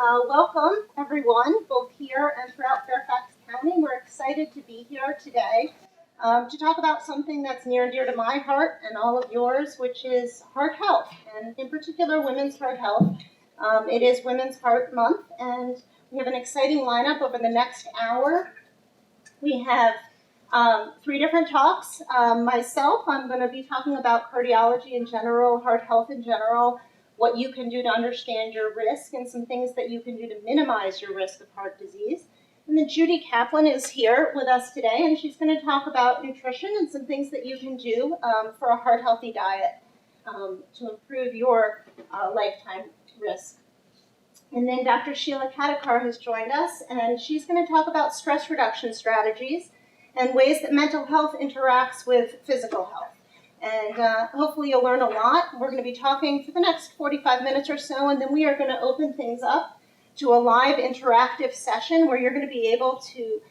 Welcome, everyone, both here and throughout Fairfax County. We're excited to be here today to talk about something that's near and dear to my heart and all of yours, which is heart health, and in particular, women's heart health. It is Women's Heart Month, and we have an exciting lineup over the next hour. We have 3 different talks. Myself, I'm going to be talking about cardiology in general, heart health in general, what you can do to understand your risk, and some things that you can do to minimize your risk of heart disease. And then Judy Caplan is here with us today, and she's going to talk about nutrition and some things that you can do for a heart-healthy diet to improve your lifetime risk. And then Dr. Sheela Kadakar has joined us, and she's going to talk about stress reduction strategies and ways that mental health interacts with physical health. And hopefully you'll learn a lot. We're going to be talking for the next 45 minutes or so, and then we are going to open things up to a live interactive session where you're going to be able to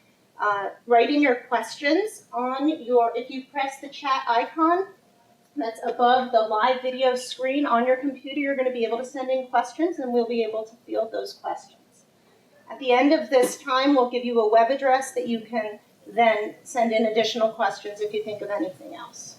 write in your questions on your, if you press the chat icon that's above the live video screen on your computer, you're going to be able to send in questions, and we'll be able to field those questions. At the end of this time, we'll give you a web address that you can then send in additional questions if you think of anything else.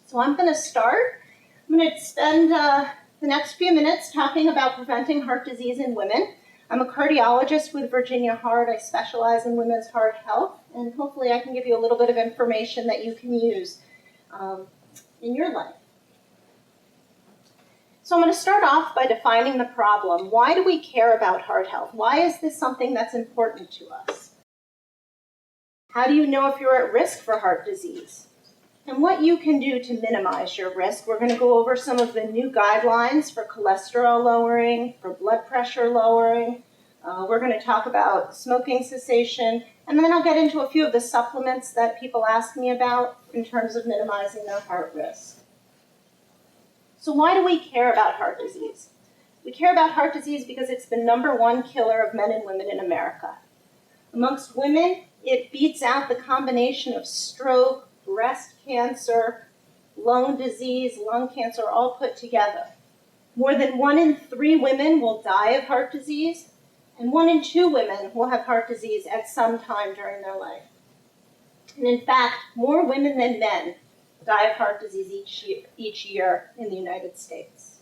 So I'm going to start. I'm going to spend the next few minutes talking about preventing heart disease in women. I'm a cardiologist with Virginia Heart. I specialize in women's heart health, and hopefully I can give you a little bit of information that you can use in your life. So I'm going to start off by defining the problem. Why do we care about heart health? Why is this something that's important to us? How do you know if you're at risk for heart disease? And what you can do to minimize your risk. We're going to go over some of the new guidelines for cholesterol lowering, for blood pressure lowering. We're going to talk about smoking cessation, and then I'll get into a few of the supplements that people ask me about in terms of minimizing their heart risk. So why do we care about heart disease? We care about heart disease because it's the #1 killer of men and women in America. Amongst women, it beats out the combination of stroke, breast cancer, lung disease, lung cancer, all put together. More than 1 in 3 women will die of heart disease, and 1 in 2 women will have heart disease at some time during their life. And in fact, more women than men die of heart disease each year in the United States.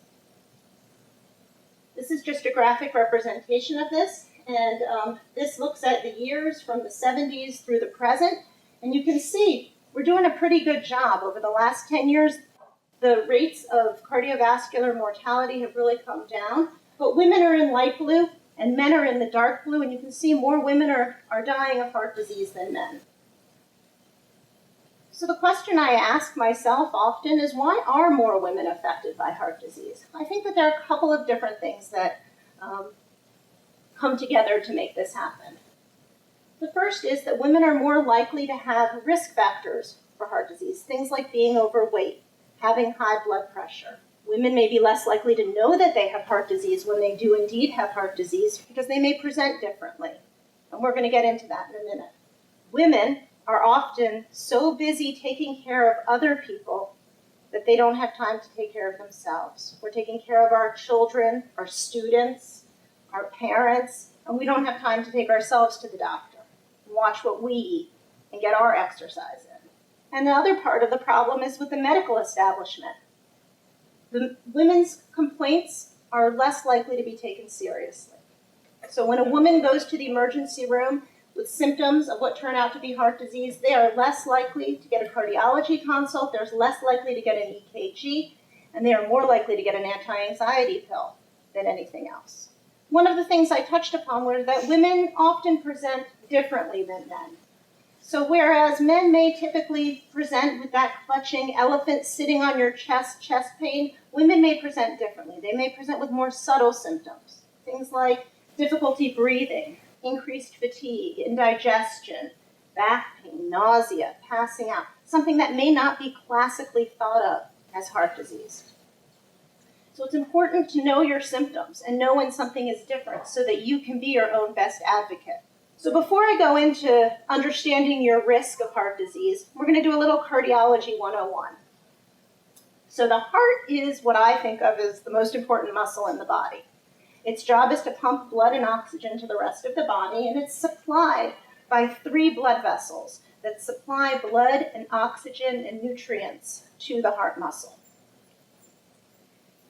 This is just a graphic representation of this, and this looks at the years from the 70s through the present, and you can see we're doing a pretty good job. Over the last 10 years, the rates of cardiovascular mortality have really come down, but women are in light blue and men are in the dark blue, and you can see more women are dying of heart disease than men. So the question I ask myself often is, why are more women affected by heart disease? I think that there are a couple of different things that come together to make this happen. The first is that women are more likely to have risk factors for heart disease, things like being overweight, having high blood pressure. Women may be less likely to know that they have heart disease when they do indeed have heart disease because they may present differently. And we're going to get into that in a minute. Women are often so busy taking care of other people that they don't have time to take care of themselves. We're taking care of our children, our students, our parents, and we don't have time to take ourselves to the doctor, watch what we eat, and get our exercise in. And the other part of the problem is with the medical establishment. The women's complaints are less likely to be taken seriously. So when a woman goes to the emergency room with symptoms of what turn out to be heart disease, they are less likely to get a cardiology consult, they're less likely to get an EKG, and they are more likely to get an anti-anxiety pill than anything else. One of the things I touched upon was that women often present differently than men. So whereas men may typically present with that clutching elephant sitting on your chest pain, women may present differently. They may present with more subtle symptoms, things like difficulty breathing, increased fatigue, indigestion, back pain, nausea, passing out, something that may not be classically thought of as heart disease. So it's important to know your symptoms and know when something is different so that you can be your own best advocate. So before I go into understanding your risk of heart disease, we're going to do a little cardiology 101. So the heart is what I think of as the most important muscle in the body. Its job is to pump blood and oxygen to the rest of the body, and it's supplied by 3 blood vessels that supply blood and oxygen and nutrients to the heart muscle.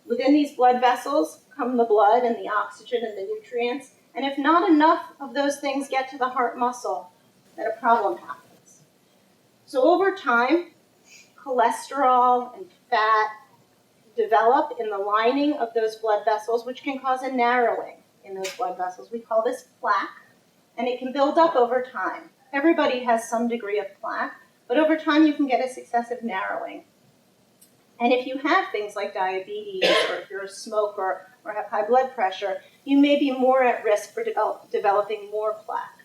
Within these blood vessels come the blood and the oxygen and the nutrients, and if not enough of those things get to the heart muscle, then a problem happens. So over time, cholesterol and fat develop in the lining of those blood vessels, which can cause a narrowing in those blood vessels. We call this plaque, and it can build up over time. Everybody has some degree of plaque, but over time you can get a successive narrowing. And if you have things like diabetes, or if you're a smoker, or have high blood pressure, you may be more at risk for developing more plaque.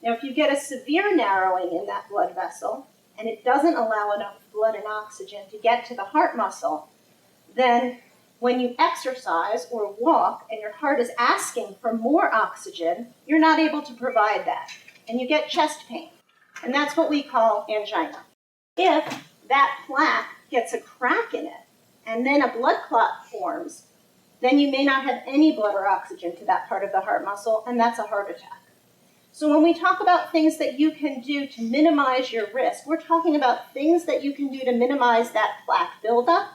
Now, if you get a severe narrowing in that blood vessel, and it doesn't allow enough blood and oxygen to get to the heart muscle, then when you exercise or walk and your heart is asking for more oxygen, you're not able to provide that, and you get chest pain. And that's what we call angina. If that plaque gets a crack in it, and then a blood clot forms, then you may not have any blood or oxygen to that part of the heart muscle, and that's a heart attack. So when we talk about things that you can do to minimize your risk, we're talking about things that you can do to minimize that plaque buildup,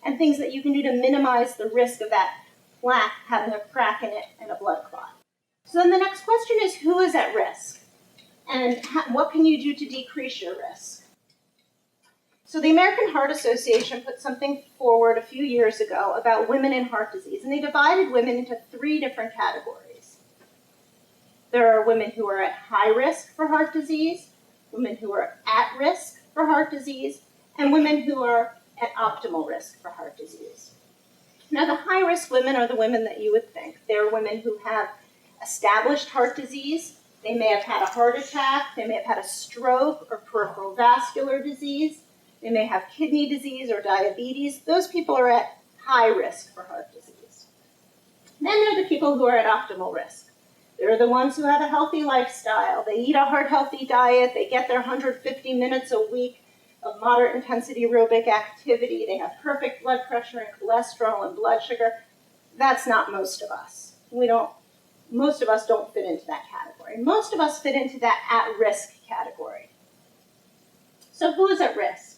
and things that you can do to minimize the risk of that plaque having a crack in it and a blood clot. So then the next question is, who is at risk? And what can you do to decrease your risk? So the American Heart Association put something forward a few years ago about women and heart disease, and they divided women into 3 different categories. There are women who are at high risk for heart disease, women who are at risk for heart disease, and women who are at optimal risk for heart disease. Now, the high-risk women are the women that you would think. They're women who have established heart disease. They may have had a heart attack. They may have had a stroke or peripheral vascular disease. They may have kidney disease or diabetes. Those people are at high risk for heart disease. Then there are the people who are at optimal risk. They're the ones who have a healthy lifestyle. They eat a heart-healthy diet. They get their 150 minutes a week of moderate intensity aerobic activity. They have perfect blood pressure and cholesterol and blood sugar. That's not most of us. Most of us don't fit into that category. Most of us fit into that at-risk category. So who is at risk?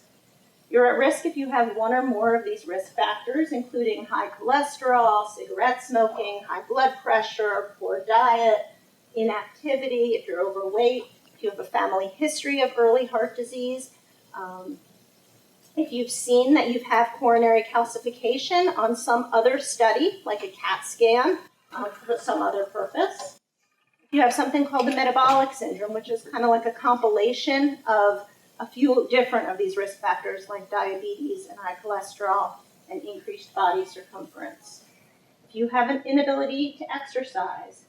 You're at risk if you have one or more of these risk factors, including high cholesterol, cigarette smoking, high blood pressure, poor diet, inactivity, if you're overweight, if you have a family history of early heart disease, if you've seen that you have coronary calcification on some other study, like a CAT scan, for some other purpose. If you have something called the metabolic syndrome, which is kind of like a compilation of a few different of these risk factors, like diabetes and high cholesterol and increased body circumference. If you have an inability to exercise.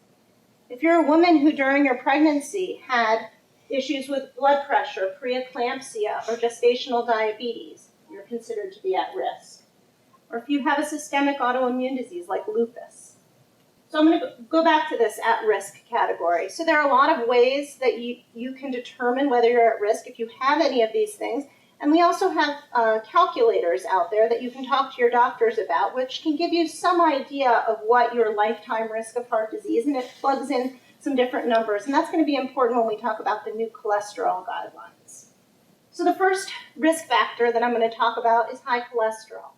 If you're a woman who during your pregnancy had issues with blood pressure, preeclampsia, or gestational diabetes, you're considered to be at risk. Or if you have a systemic autoimmune disease like lupus. So I'm going to go back to this at-risk category. So there are a lot of ways that you can determine whether you're at risk if you have any of these things. And we also have calculators out there that you can talk to your doctors about, which can give you some idea of what your lifetime risk of heart disease, and it plugs in some different numbers, and that's going to be important when we talk about the new cholesterol guidelines. So the first risk factor that I'm going to talk about is high cholesterol.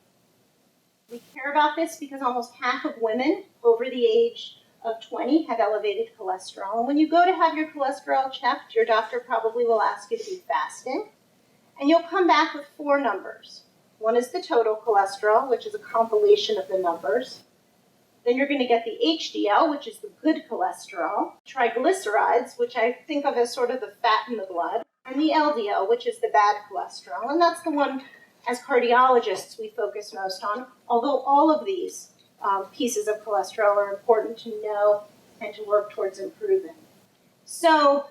We care about this because almost half of women over the age of 20 have elevated cholesterol. And when you go to have your cholesterol checked, your doctor probably will ask you to be fasting, and you'll come back with 4 numbers. One is the total cholesterol, which is a compilation of the numbers. Then you're going to get the HDL, which is the good cholesterol, triglycerides, which I think of as sort of the fat in the blood, and the LDL, which is the bad cholesterol. And that's the one, as cardiologists, we focus most on, although all of these pieces of cholesterol are important to know and to work towards improving. So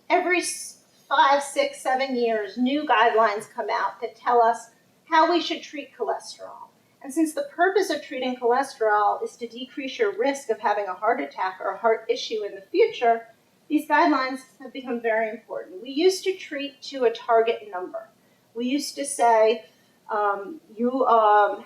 every 5, 6, 7 years, new guidelines come out that tell us how we should treat cholesterol. And since the purpose of treating cholesterol is to decrease your risk of having a heart attack or a heart issue in the future, these guidelines have become very important. We used to treat to a target number. We used to say, you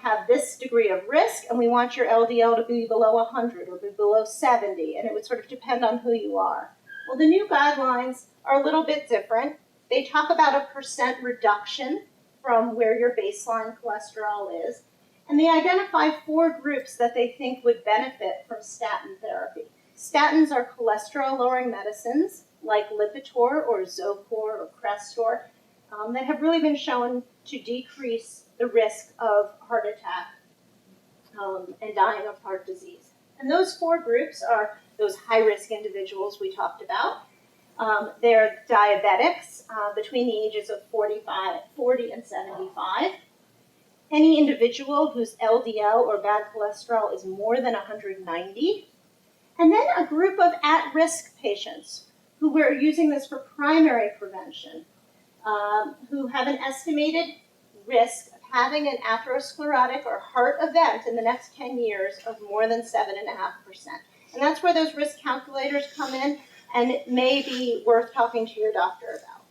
have this degree of risk, and we want your LDL to be below 100 or be below 70, and it would sort of depend on who you are. Well, the new guidelines are a little bit different. They talk about a % reduction from where your baseline cholesterol is, and they identify 4 groups that they think would benefit from statin therapy. Statins are cholesterol-lowering medicines like Lipitor or Zocor or Crestor that have really been shown to decrease the risk of heart attack and dying of heart disease. And those 4 groups are those high-risk individuals we talked about. They're diabetics between the ages of 40 and 75. Any individual whose LDL or bad cholesterol is more than 190. And then a group of at-risk patients who we're using this for primary prevention, who have an estimated risk of having an atherosclerotic or heart event in the next 10 years of more than 7.5%. And that's where those risk calculators come in, and it may be worth talking to your doctor about.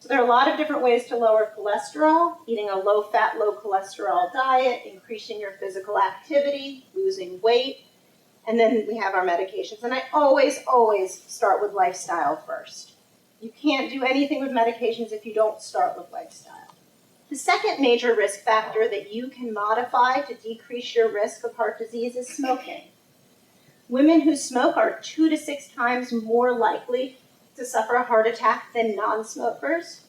So there are a lot of different ways to lower cholesterol: eating a low-fat, low-cholesterol diet, increasing your physical activity, losing weight, and then we have our medications. And I always, always start with lifestyle first. You can't do anything with medications if you don't start with lifestyle. The second major risk factor that you can modify to decrease your risk of heart disease is smoking. Women who smoke are 2 to 6 times more likely to suffer a heart attack than non-smokers.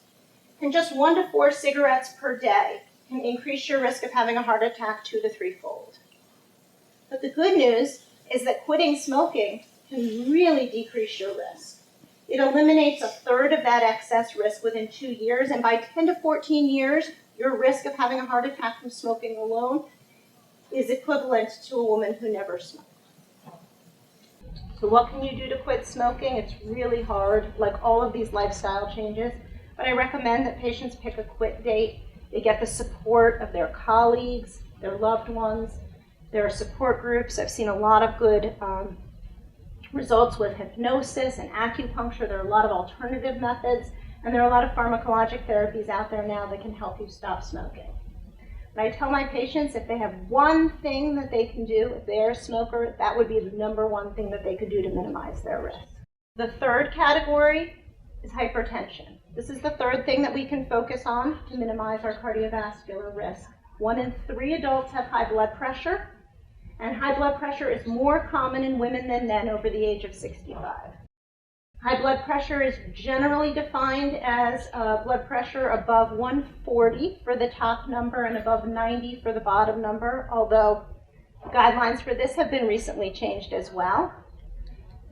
And just 1 to 4 cigarettes per day can increase your risk of having a heart attack 2 to 3-fold. But the good news is that quitting smoking can really decrease your risk. It eliminates 1/3 of that excess risk within 2 years, and by 10 to 14 years, your risk of having a heart attack from smoking alone is equivalent to a woman who never smoked. So what can you do to quit smoking? It's really hard, like all of these lifestyle changes, but I recommend that patients pick a quit date. They get the support of their colleagues, their loved ones. There are support groups. I've seen a lot of good results with hypnosis and acupuncture. There are a lot of alternative methods, and there are a lot of pharmacologic therapies out there now that can help you stop smoking. But I tell my patients if they have one thing that they can do, if they're a smoker, that would be the #1 thing that they could do to minimize their risk. The third category is hypertension. This is the third thing that we can focus on to minimize our cardiovascular risk. 1 in 3 adults have high blood pressure, and high blood pressure is more common in women than men over the age of 65. High blood pressure is generally defined as blood pressure above 140 for the top number and above 90 for the bottom number, although guidelines for this have been recently changed as well.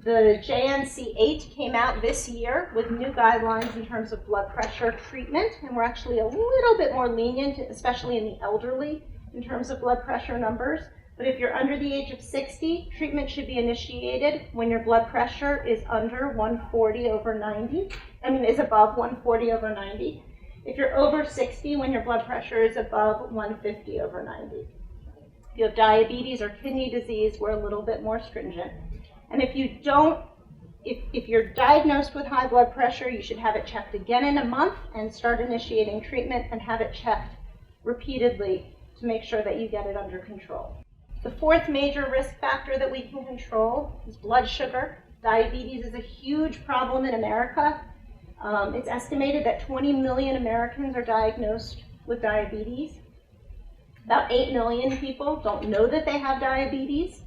The JNC8 came out this year with new guidelines in terms of blood pressure treatment, and we're actually a little bit more lenient, especially in the elderly, in terms of blood pressure numbers. But if you're under the age of 60, treatment should be initiated when your blood pressure is under 140 over 90. Is above 140 over 90. If you're over 60, when your blood pressure is above 150 over 90. If you have diabetes or kidney disease, we're a little bit more stringent. And if you're diagnosed with high blood pressure, you should have it checked again in a month and start initiating treatment and have it checked repeatedly to make sure that you get it under control. The fourth major risk factor that we can control is blood sugar. Diabetes is a huge problem in America. It's estimated that 20 million Americans are diagnosed with diabetes. About 8 million people don't know that they have diabetes.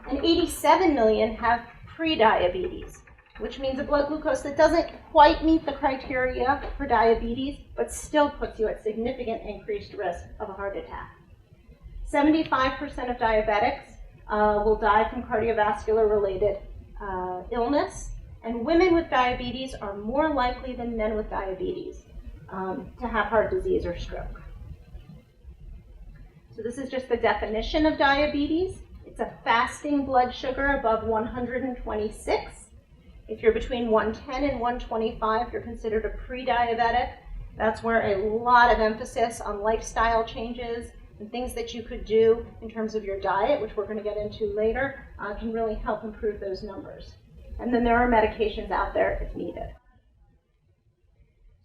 And 87 million have pre-diabetes, which means a blood glucose that doesn't quite meet the criteria for diabetes, but still puts you at significant increased risk of a heart attack. 75% of diabetics will die from cardiovascular-related illness, and women with diabetes are more likely than men with diabetes to have heart disease or stroke. So this is just the definition of diabetes. It's a fasting blood sugar above 126. If you're between 110 and 125, you're considered a pre-diabetic. That's where a lot of emphasis on lifestyle changes and things that you could do in terms of your diet, which we're going to get into later, can really help improve those numbers. And then there are medications out there if needed.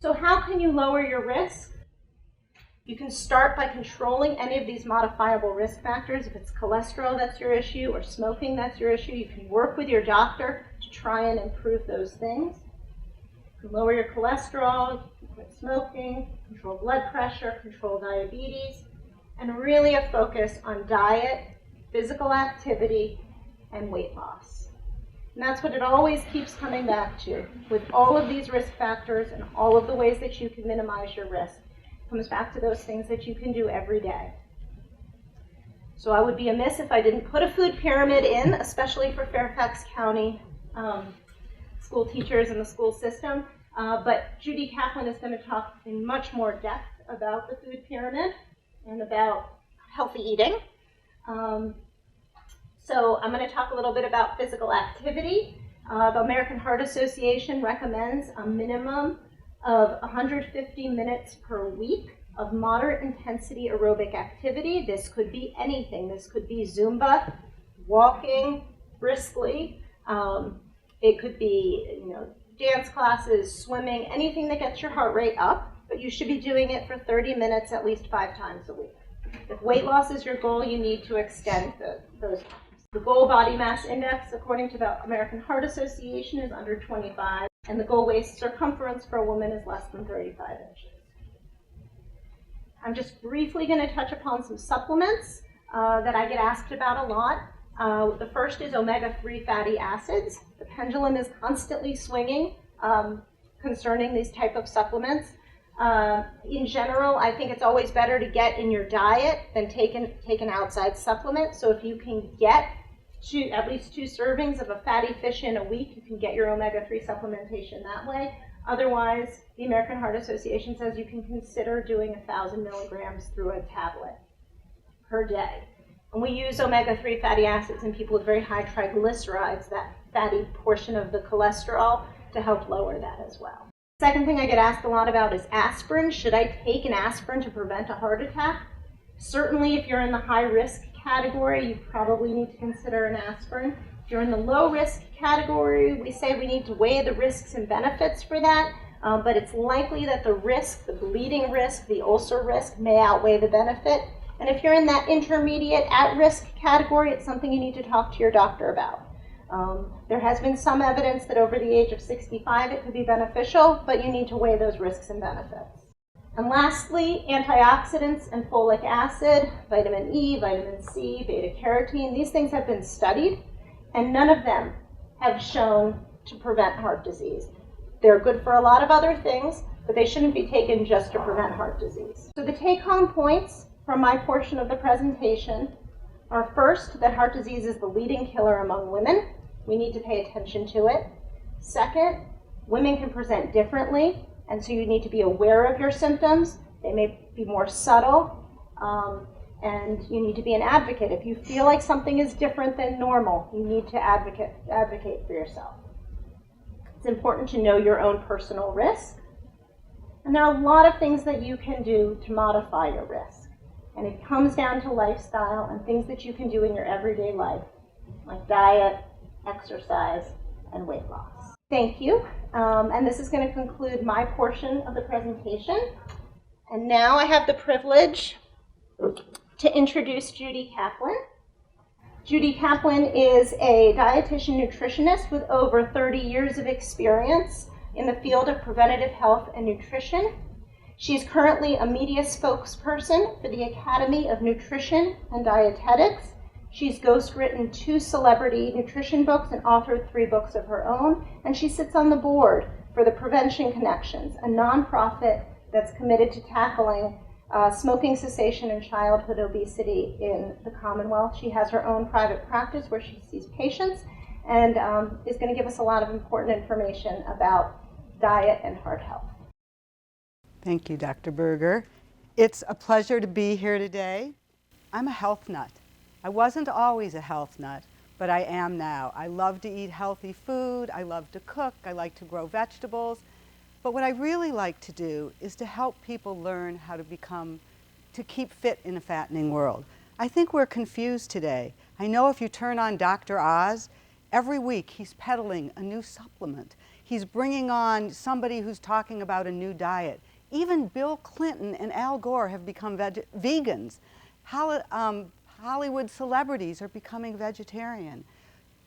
So how can you lower your risk? You can start by controlling any of these modifiable risk factors. If it's cholesterol that's your issue or smoking that's your issue, you can work with your doctor to try and improve those things. You can lower your cholesterol, you can quit smoking, control blood pressure, control diabetes, and really a focus on diet, physical activity, and weight loss. And that's what it always keeps coming back to. With all of these risk factors and all of the ways that you can minimize your risk, it comes back to those things that you can do every day. So I would be amiss if I didn't put a food pyramid in, especially for Fairfax County school teachers and the school system. But Judy Caplan is going to talk in much more depth about the food pyramid and about healthy eating. So I'm going to talk a little bit about physical activity. The American Heart Association recommends a minimum of 150 minutes per week of moderate intensity aerobic activity. This could be anything. This could be Zumba, walking briskly. It could be, dance classes, swimming, anything that gets your heart rate up, but you should be doing it for 30 minutes at least 5 times a week. If weight loss is your goal, you need to extend those times. The goal body mass index, according to the American Heart Association, is under 25, and the goal waist circumference for a woman is less than 35 inches. I'm just briefly going to touch upon some supplements that I get asked about a lot. The first is omega-3 fatty acids. The pendulum is constantly swinging concerning these type of supplements. In general, I think it's always better to get in your diet than take an outside supplement. So if you can get at least 2 servings of a fatty fish in a week, you can get your omega-3 supplementation that way. Otherwise, the American Heart Association says you can consider doing 1,000 milligrams through a tablet per day. And we use omega-3 fatty acids in people with very high triglycerides, that fatty portion of the cholesterol, to help lower that as well. Second thing I get asked a lot about is aspirin. Should I take an aspirin to prevent a heart attack? Certainly, if you're in the high-risk category, you probably need to consider an aspirin. If you're in the low-risk category, we say we need to weigh the risks and benefits for that, but it's likely that the risk, the bleeding risk, the ulcer risk may outweigh the benefit. And if you're in that intermediate at-risk category, it's something you need to talk to your doctor about. There has been some evidence that over the age of 65 it could be beneficial, but you need to weigh those risks and benefits. And lastly, antioxidants and folic acid, vitamin E, vitamin C, beta-carotene, these things have been studied, and none of them have shown to prevent heart disease. They're good for a lot of other things, but they shouldn't be taken just to prevent heart disease. So the take-home points from my portion of the presentation are, first, that heart disease is the leading killer among women. We need to pay attention to it. Second, women can present differently, and so you need to be aware of your symptoms. They may be more subtle, and you need to be an advocate. If you feel like something is different than normal, you need to advocate for yourself. It's important to know your own personal risk, and there are a lot of things that you can do to modify your risk. And it comes down to lifestyle and things that you can do in your everyday life, like diet, exercise, and weight loss. Thank you. And this is going to conclude my portion of the presentation. And now I have the privilege to introduce Judy Caplan. Judy Caplan is a dietitian nutritionist with over 30 years of experience in the field of preventative health and nutrition. She's currently a media spokesperson for the Academy of Nutrition and Dietetics. She's ghostwritten 2 celebrity nutrition books and authored 3 books of her own, and she sits on the board for the Prevention Connections, a nonprofit that's committed to tackling smoking cessation and childhood obesity in the Commonwealth. She has her own private practice where she sees patients and is going to give us a lot of important information about diet and heart health. Thank you, Dr. Berger. It's a pleasure to be here today. I'm a health nut. I wasn't always a health nut, but I am now. I love to eat healthy food. I love to cook. I like to grow vegetables. But what I really like to do is to help people learn how to keep fit in a fattening world. I think we're confused today. I know if you turn on Dr. Oz, every week he's peddling a new supplement. He's bringing on somebody who's talking about a new diet. Even Bill Clinton and Al Gore have become vegans. Hollywood celebrities are becoming vegetarian.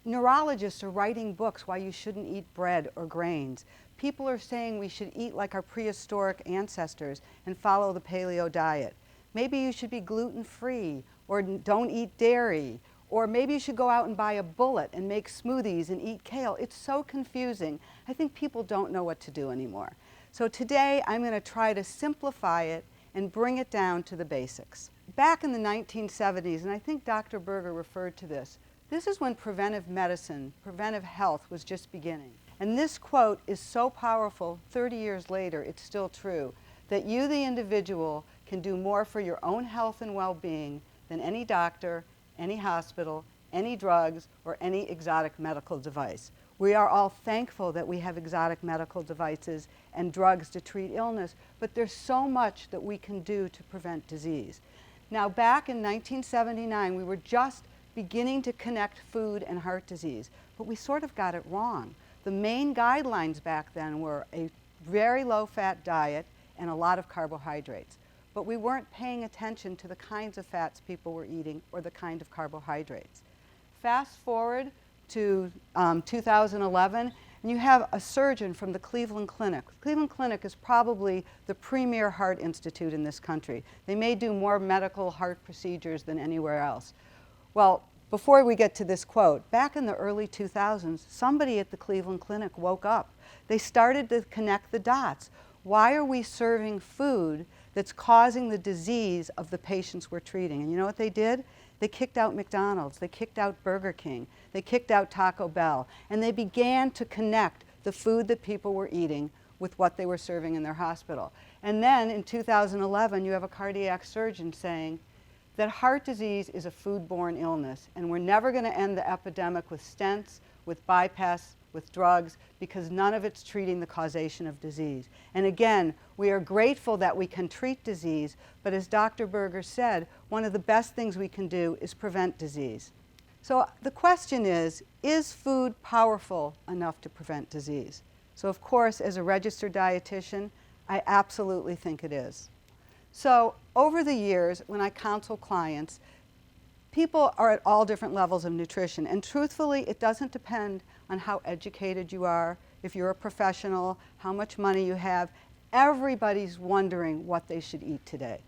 Neurologists are writing books why you shouldn't eat bread or grains. People are saying we should eat like our prehistoric ancestors and follow the paleo diet. Maybe you should be gluten-free, or don't eat dairy, or maybe you should go out and buy a bullet and make smoothies and eat kale. It's so confusing. I think people don't know what to do anymore. So today I'm going to try to simplify it and bring it down to the basics. Back in the 1970s, and I think Dr. Berger referred to this, this is when preventive medicine, preventive health was just beginning. And this quote is so powerful, 30 years later, it's still true, that you, the individual, can do more for your own health and well-being than any doctor, any hospital, any drugs, or any exotic medical device. We are all thankful that we have exotic medical devices and drugs to treat illness, but there's so much that we can do to prevent disease. Now, back in 1979, we were just beginning to connect food and heart disease, but we sort of got it wrong. The main guidelines back then were a very low-fat diet and a lot of carbohydrates, but we weren't paying attention to the kinds of fats people were eating or the kind of carbohydrates. Fast forward to 2011, and you have a surgeon from the Cleveland Clinic. Cleveland Clinic is probably the premier heart institute in this country. They may do more medical heart procedures than anywhere else. Well, before we get to this quote, back in the early 2000s, somebody at the Cleveland Clinic woke up. They started to connect the dots. Why are we serving food that's causing the disease of the patients we're treating? And you know what they did? They kicked out McDonald's, they kicked out Burger King, they kicked out Taco Bell, and they began to connect the food that people were eating with what they were serving in their hospital. And then in 2011, you have a cardiac surgeon saying that heart disease is a foodborne illness, and we're never going to end the epidemic with stents, with bypass, with drugs, because none of it's treating the causation of disease. And again, we are grateful that we can treat disease, but as Dr. Berger said, one of the best things we can do is prevent disease. So the question is food powerful enough to prevent disease? So of course, as a registered dietitian, I absolutely think it is. So over the years, when I counsel clients, people are at all different levels of nutrition, and truthfully, it doesn't depend on how educated you are, if you're a professional, how much money you have. Everybody's wondering what they should eat today.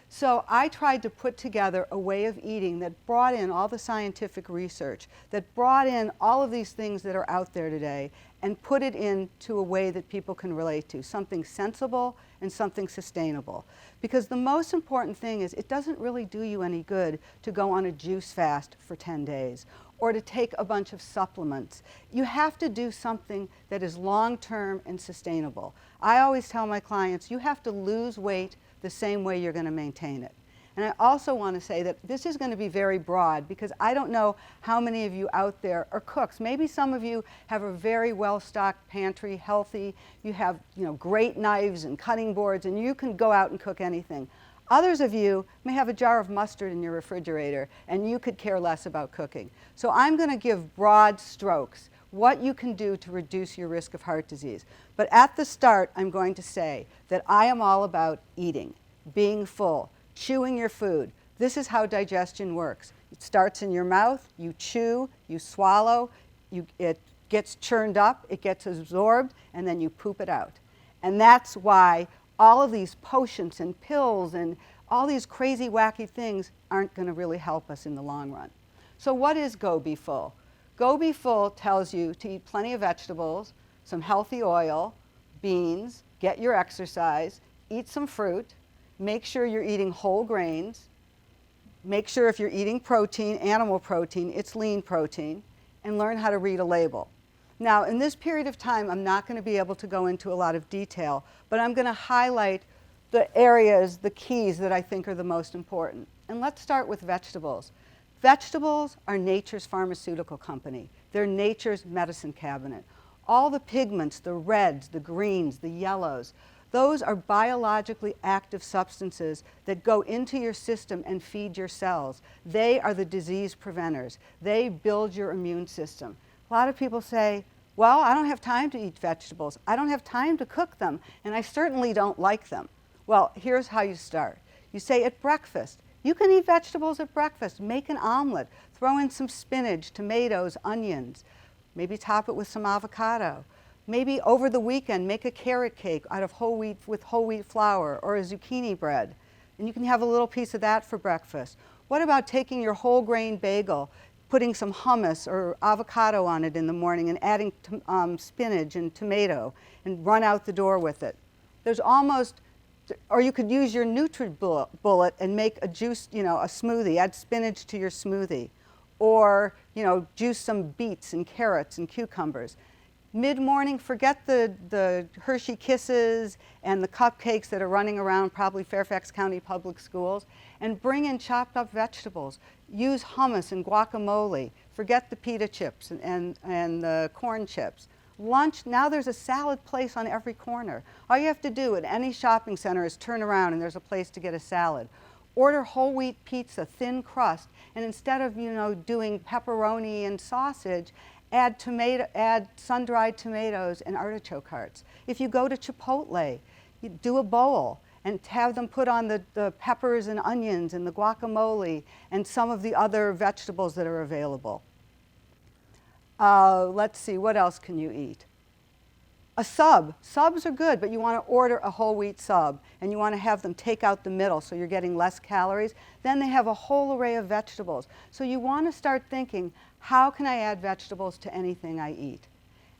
So I tried to put together a way of eating that brought in all the scientific research, that brought in all of these things that are out there today, and put it into a way that people can relate to, something sensible and something sustainable. Because the most important thing is it doesn't really do you any good to go on a juice fast for 10 days or to take a bunch of supplements. You have to do something that is long-term and sustainable. I always tell my clients, you have to lose weight the same way you're going to maintain it. And I also want to say that this is going to be very broad, because I don't know how many of you out there are cooks. Maybe some of you have a very well-stocked pantry, healthy. You have, great knives and cutting boards, and you can go out and cook anything. Others of you may have a jar of mustard in your refrigerator, and you could care less about cooking. So I'm going to give broad strokes, what you can do to reduce your risk of heart disease. But at the start, I'm going to say that I am all about eating, being full, chewing your food. This is how digestion works. It starts in your mouth, you chew, you swallow, it gets churned up, it gets absorbed, and then you poop it out. And that's why all of these potions and pills and all these crazy, wacky things aren't going to really help us in the long run. So what is Go Be Full? Go Be Full tells you to eat plenty of vegetables, some healthy oil, beans, get your exercise, eat some fruit, make sure you're eating whole grains, make sure if you're eating protein, animal protein, it's lean protein, and learn how to read a label. Now, in this period of time, I'm not going to be able to go into a lot of detail, but I'm going to highlight the areas, the keys that I think are the most important. And let's start with vegetables. Vegetables are nature's pharmaceutical company. They're nature's medicine cabinet. All the pigments, the reds, the greens, the yellows, those are biologically active substances that go into your system and feed your cells. They are the disease preventers. They build your immune system. A lot of people say, Well, I don't have time to eat vegetables. I don't have time to cook them, and I certainly don't like them. Well, here's how you start. You say at breakfast, you can eat vegetables at breakfast. Make an omelet. Throw in some spinach, tomatoes, onions. Maybe top it with some avocado. Maybe over the weekend, make a carrot cake out of whole wheat with whole wheat flour or a zucchini bread. And you can have a little piece of that for breakfast. What about taking your whole grain bagel, putting some hummus or avocado on it in the morning and adding spinach and tomato and run out the door with it? There's almost, or you could use your NutriBullet and make a juice, a smoothie, add spinach to your smoothie. Or, juice some beets and carrots and cucumbers. Mid-morning, forget the Hershey Kisses and the cupcakes that are running around probably Fairfax County Public Schools, and bring in chopped up vegetables. Use hummus and guacamole. Forget the pita chips and the corn chips. Lunch, now there's a salad place on every corner. All you have to do at any shopping center is turn around and there's a place to get a salad. Order whole wheat pizza, thin crust, and instead of doing pepperoni and sausage, add sun-dried tomatoes and artichoke hearts. If you go to Chipotle, you do a bowl and have them put on the peppers and onions and the guacamole and some of the other vegetables that are available. Let's see, what else can you eat? A sub. Subs are good, but you want to order a whole wheat sub, and you want to have them take out the middle so you're getting less calories. Then they have a whole array of vegetables. So you want to start thinking, how can I add vegetables to anything I eat?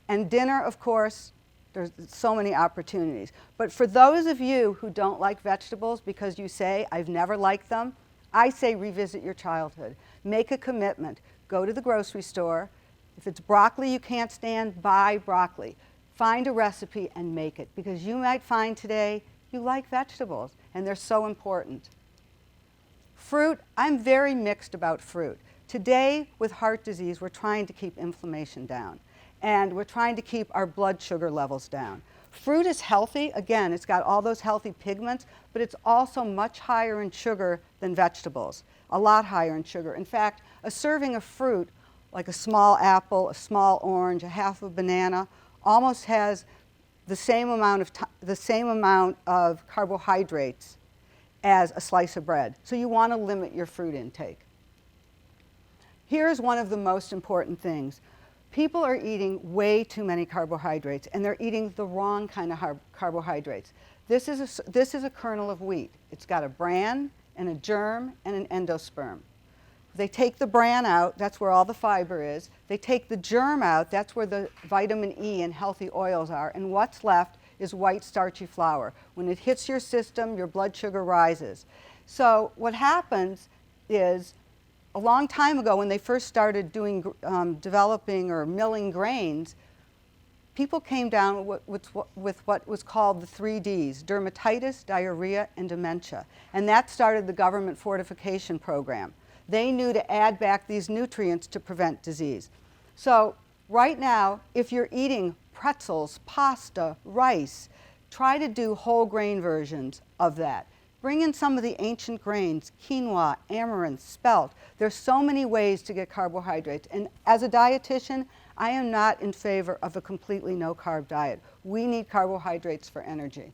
And dinner, of course, there's so many opportunities. But for those of you who don't like vegetables because you say, I've never liked them, I say revisit your childhood. Make a commitment. Go to the grocery store. If it's broccoli you can't stand, buy broccoli. Find a recipe and make it, because you might find today you like vegetables and they're so important. Fruit, I'm very mixed about fruit. Today with heart disease we're trying to keep inflammation down and we're trying to keep our blood sugar levels down. Fruit is healthy, again it's got all those healthy pigments, but it's also much higher in sugar than vegetables, a lot higher in sugar. In fact, a serving of fruit, like a small apple, a small orange, a half a banana, almost has the same amount of carbohydrates as a slice of bread. So you want to limit your fruit intake. Here's one of the most important things. People are eating way too many carbohydrates, and they're eating the wrong kind of carbohydrates. This is a kernel of wheat. It's got a bran and a germ and an endosperm. They take the bran out, that's where all the fiber is. They take the germ out, that's where the vitamin E and healthy oils are. And what's left is white starchy flour. When it hits your system, your blood sugar rises. So what happens is, a long time ago when they first started developing or milling grains, people came down with what was called the 3 Ds, dermatitis, diarrhea, and dementia. And that started the government fortification program. They knew to add back these nutrients to prevent disease. So right now, if you're eating pretzels, pasta, rice, try to do whole grain versions of that. Bring in some of the ancient grains, quinoa, amaranth, spelt. There's so many ways to get carbohydrates. And as a dietitian, I am not in favor of a completely no-carb diet. We need carbohydrates for energy.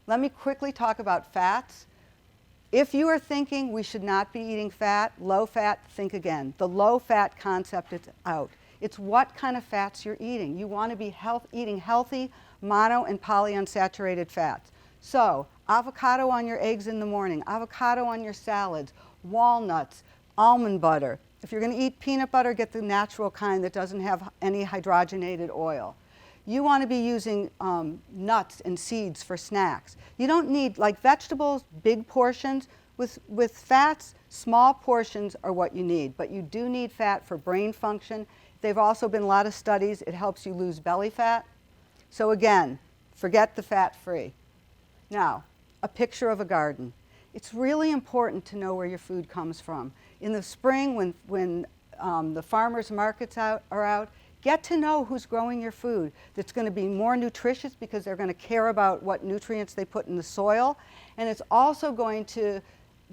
Let me quickly talk about fats. If you are thinking we should not be eating fat, low fat, think again. The low fat concept is out. It's what kind of fats you're eating. You want to be eating healthy mono and polyunsaturated fats. So avocado on your eggs in the morning, avocado on your salads, walnuts, almond butter. If you're going to eat peanut butter, get the natural kind that doesn't have any hydrogenated oil. You want to be using nuts and seeds for snacks. You don't need, like vegetables, big portions. With fats, small portions are what you need, but you do need fat for brain function. There have also been a lot of studies. It helps you lose belly fat. So again, forget the fat-free. Now, a picture of a garden. It's really important to know where your food comes from. In the spring, when the farmers markets are out, get to know who's growing your food. That's going to be more nutritious because they're going to care about what nutrients they put in the soil. And it's also going to,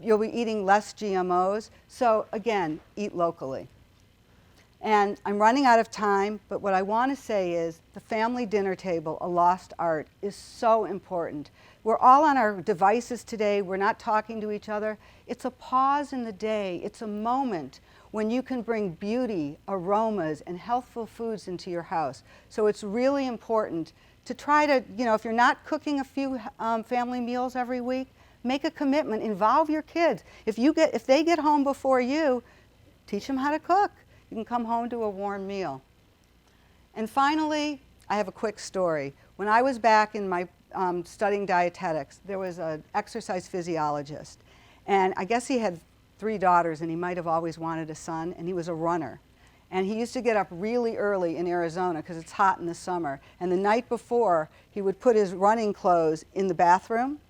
you'll be eating less GMOs. So again, eat locally. And I'm running out of time, but what I want to say is the family dinner table, a lost art, is so important. We're all on our devices today. We're not talking to each other. It's a pause in the day. It's a moment when you can bring beauty, aromas, and healthful foods into your house. So it's really important to try to, if you're not cooking a few family meals every week, make a commitment. Involve your kids. If they get home before you, teach them how to cook. You can come home to a warm meal. And finally, I have a quick story. When I was back in my studying dietetics, there was an exercise physiologist. And I guess he had 3 daughters, and he might have always wanted a son, and he was a runner. And he used to get up really early in Arizona because it's hot in the summer. And the night before, he would put his running clothes in the bathroom.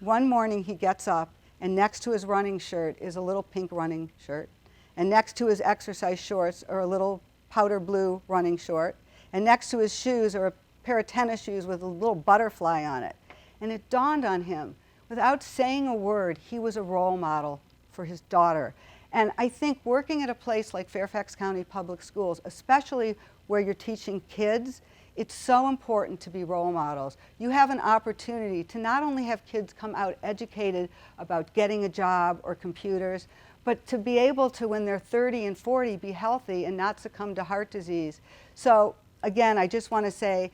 One morning, he gets up, and next to his running shirt is a little pink running shirt. And next to his exercise shorts are a little powder blue running short. And next to his shoes are a pair of tennis shoes with a little butterfly on it. And it dawned on him, without saying a word, he was a role model for his daughter. And I think working at a place like Fairfax County Public Schools, especially where you're teaching kids, it's so important to be role models. You have an opportunity to not only have kids come out educated about getting a job or computers, but to be able to, when they're 30 and 40, be healthy and not succumb to heart disease. So again, I just want to say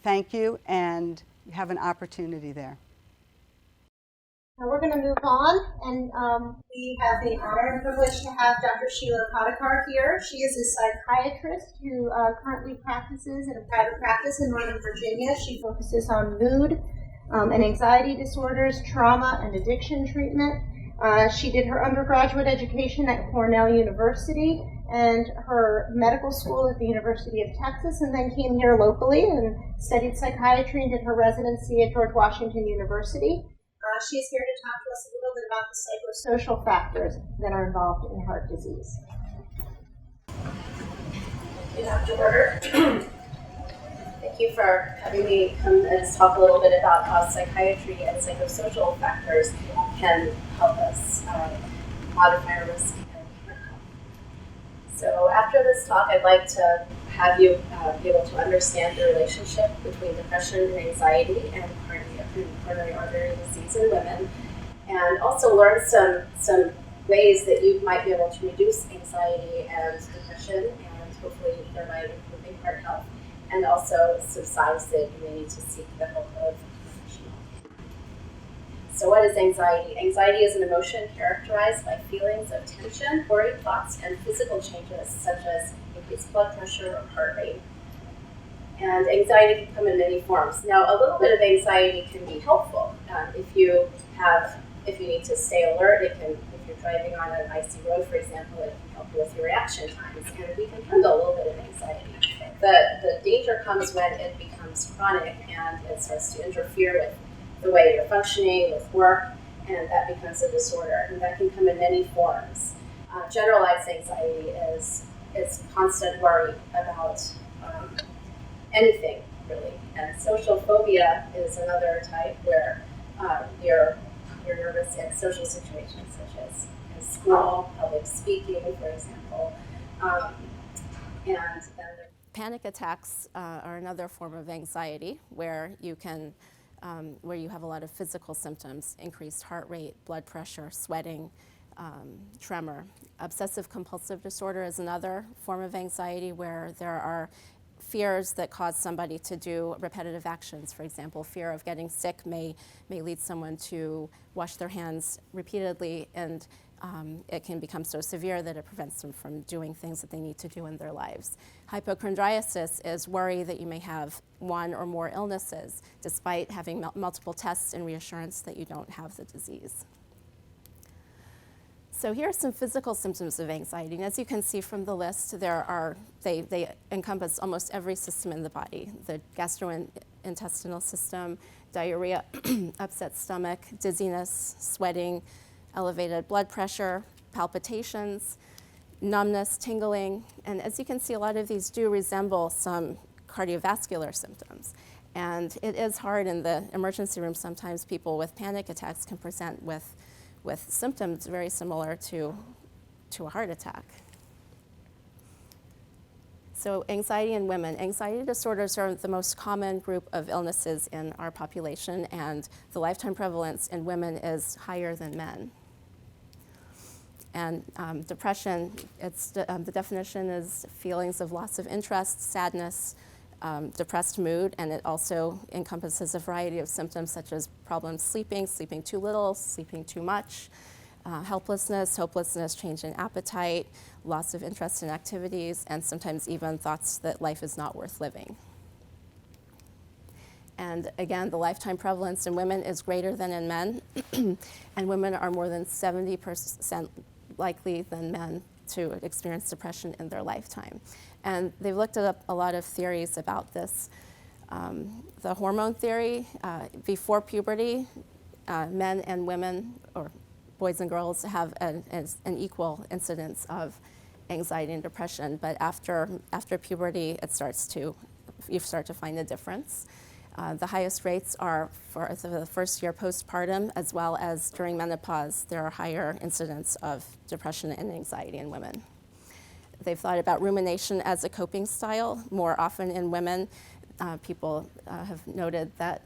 thank you, and you have an opportunity there. Now we're going to move on, and we have the honor and privilege to have Dr. Sheela Kadakar here. She is a psychiatrist who currently practices in a private practice in Northern Virginia. She focuses on mood and anxiety disorders, trauma, and addiction treatment. She did her undergraduate education at Cornell University and her medical school at the University of Texas, and then came here locally and studied psychiatry and did her residency at George Washington University. She is here to talk to us a little bit about the psychosocial factors that are involved in heart disease. Thank you, Dr. Berger. Thank you for having me come and talk a little bit about how psychiatry and psychosocial factors can help us modify our risk and heart health. So after this talk, I'd like to have you be able to understand the relationship between depression and anxiety and coronary artery disease in women, and also learn some ways that you might be able to reduce anxiety and depression, and hopefully thereby improving heart health, and also some signs that you may need to seek the help of a professional. So what is anxiety? Anxiety is an emotion characterized by feelings of tension, worried thoughts, and physical changes such as increased blood pressure or heart rate. And anxiety can come in many forms. Now, a little bit of anxiety can be helpful. If you need to stay alert, if you're driving on an icy road, for example, it can help you with your reaction times, and we can handle a little bit of anxiety. The danger comes when it becomes chronic and it starts to interfere with the way you're functioning, with work, and that becomes a disorder. And that can come in many forms. Generalized anxiety is constant worry about anything, really. And social phobia is another type where you're nervous in social situations such as in school, public speaking, for example. And then panic attacks are another form of anxiety where you have a lot of physical symptoms: increased heart rate, blood pressure, sweating, tremor. Obsessive compulsive disorder is another form of anxiety where there are fears that cause somebody to do repetitive actions. For example, fear of getting sick may lead someone to wash their hands repeatedly, and it can become so severe that it prevents them from doing things that they need to do in their lives. Hypochondriasis is worry that you may have one or more illnesses, despite having multiple tests and reassurance that you don't have the disease. So here are some physical symptoms of anxiety. And as you can see from the list, they encompass almost every system in the body: the gastrointestinal system, diarrhea, upset stomach, dizziness, sweating, elevated blood pressure, palpitations, numbness, tingling. And as you can see, a lot of these do resemble some cardiovascular symptoms. And it is hard in the emergency room. Sometimes people with panic attacks can present with symptoms very similar to a heart attack. So anxiety in women. Anxiety disorders are the most common group of illnesses in our population, and the lifetime prevalence in women is higher than men. And depression, the definition is feelings of loss of interest, sadness, depressed mood, and it also encompasses a variety of symptoms such as problems sleeping, sleeping too little, sleeping too much, helplessness, hopelessness, change in appetite, loss of interest in activities, and sometimes even thoughts that life is not worth living. And again, the lifetime prevalence in women is greater than in men, and women are more than 70% likely than men to experience depression in their lifetime. And they've looked up a lot of theories about this. The hormone theory, before puberty, men and women, or boys and girls, have an equal incidence of anxiety and depression, but after puberty, you start to find a difference. The highest rates are for the first year postpartum, as well as during menopause. There are higher incidents of depression and anxiety in women. They've thought about rumination as a coping style. More often in women, people have noted that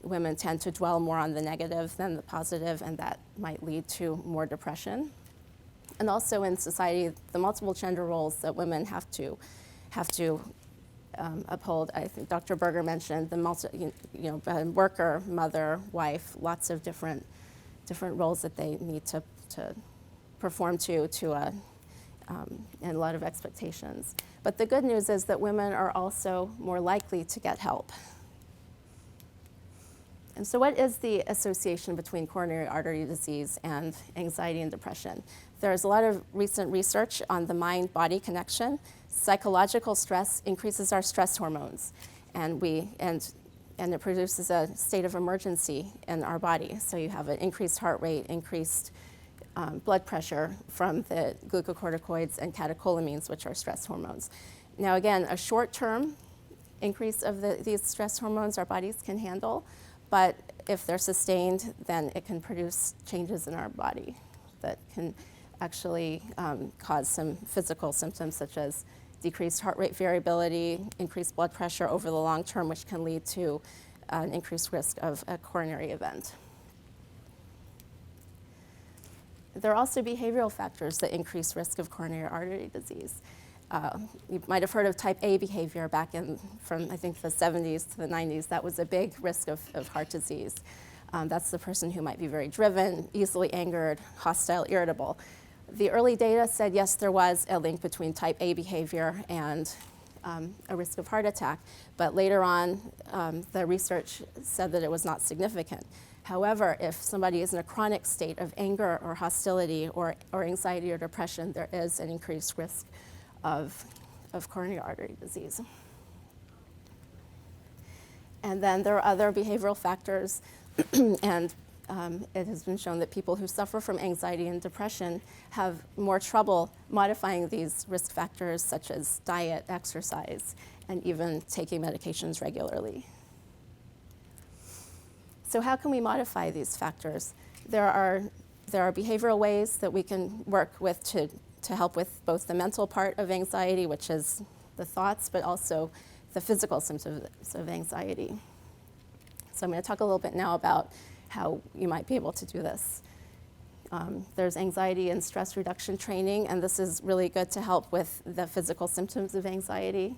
women tend to dwell more on the negative than the positive, and that might lead to more depression. And also in society, the multiple gender roles that women have to uphold. I think Dr. Berger mentioned the worker, mother, wife, lots of different roles that they need to perform and a lot of expectations. But the good news is that women are also more likely to get help. And so what is the association between coronary artery disease and anxiety and depression? There's a lot of recent research on the mind-body connection. Psychological stress increases our stress hormones, and it produces a state of emergency in our body. So you have an increased heart rate, increased blood pressure from the glucocorticoids and catecholamines, which are stress hormones. Now again, a short-term increase of these stress hormones our bodies can handle, but if they're sustained, then it can produce changes in our body that can actually cause some physical symptoms such as decreased heart rate variability, increased blood pressure over the long term, which can lead to an increased risk of a coronary event. There are also behavioral factors that increase risk of coronary artery disease. You might have heard of type A behavior back from I think the 70s to the 90s. That was a big risk of heart disease. That's the person who might be very driven, easily angered, hostile, irritable. The early data said yes, there was a link between type A behavior and a risk of heart attack, but later on the research said that it was not significant. However, if somebody is in a chronic state of anger or hostility or anxiety or depression, there is an increased risk of coronary artery disease. And then there are other behavioral factors, and it has been shown that people who suffer from anxiety and depression have more trouble modifying these risk factors, such as diet, exercise, and even taking medications regularly. So how can we modify these factors? There are behavioral ways that we can work with to help with both the mental part of anxiety, which is the thoughts, but also the physical symptoms of anxiety. So I'm going to talk a little bit now about how you might be able to do this. There's anxiety and stress reduction training, and this is really good to help with the physical symptoms of anxiety.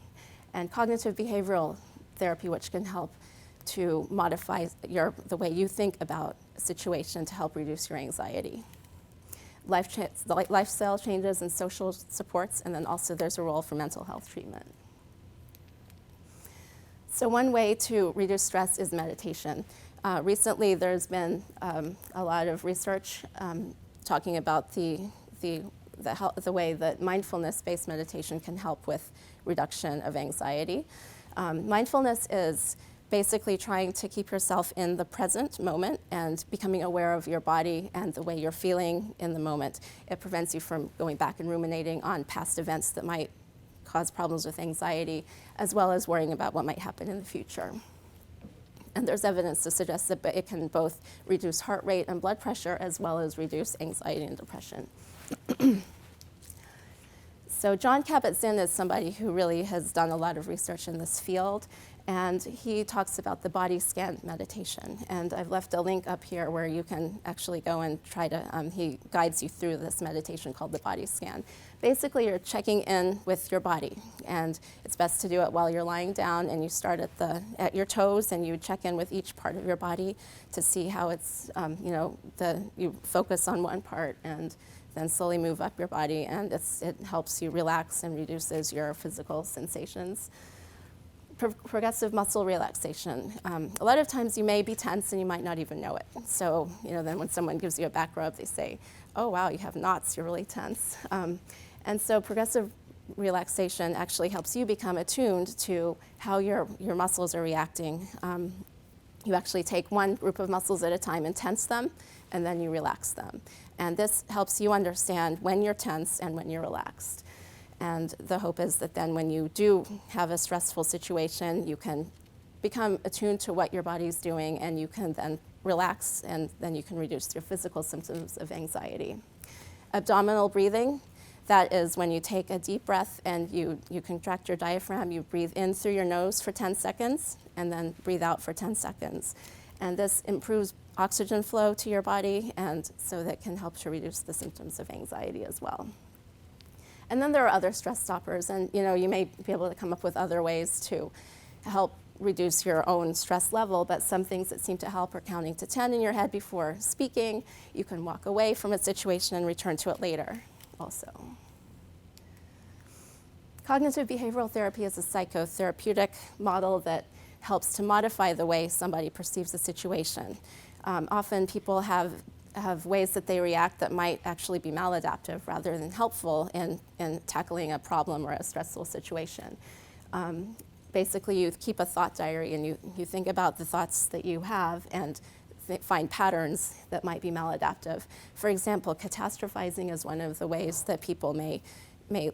And cognitive behavioral therapy, which can help to modify the way you think about a situation to help reduce your anxiety. Lifestyle changes and social supports, and then also there's a role for mental health treatment. So one way to reduce stress is meditation. Recently, there's been a lot of research talking about the way that mindfulness-based meditation can help with reduction of anxiety. Mindfulness is basically trying to keep yourself in the present moment and becoming aware of your body and the way you're feeling in the moment. It prevents you from going back and ruminating on past events that might cause problems with anxiety, as well as worrying about what might happen in the future. And there's evidence to suggest that it can both reduce heart rate and blood pressure, as well as reduce anxiety and depression. So John Kabat-Zinn is somebody who really has done a lot of research in this field, and he talks about the body scan meditation. And I've left a link up here where you can actually go and try to, he guides you through this meditation called the body scan. Basically, you're checking in with your body, and it's best to do it while you're lying down, and you start at your toes, and you check in with each part of your body to see how it's, you focus on one part, and then slowly move up your body, and it helps you relax and reduces your physical sensations. Progressive muscle relaxation. A lot of times you may be tense and you might not even know it. So, then when someone gives you a back rub, they say, oh wow, you have knots, you're really tense. And so progressive relaxation actually helps you become attuned to how your muscles are reacting. You actually take one group of muscles at a time and tense them, and then you relax them. And this helps you understand when you're tense and when you're relaxed. And the hope is that then when you do have a stressful situation, you can become attuned to what your body's doing, and you can then relax, and then you can reduce your physical symptoms of anxiety. Abdominal breathing, that is when you take a deep breath and you contract your diaphragm, you breathe in through your nose for 10 seconds, and then breathe out for 10 seconds. And this improves oxygen flow to your body, and so that can help to reduce the symptoms of anxiety as well. And then there are other stress stoppers, and you may be able to come up with other ways to help reduce your own stress level, but some things that seem to help are counting to 10 in your head before speaking. You can walk away from a situation and return to it later also. Cognitive behavioral therapy is a psychotherapeutic model that helps to modify the way somebody perceives a situation. Often people have ways that they react that might actually be maladaptive rather than helpful in tackling a problem or a stressful situation. Basically, you keep a thought diary and you think about the thoughts that you have and find patterns that might be maladaptive. For example, catastrophizing is one of the ways that people may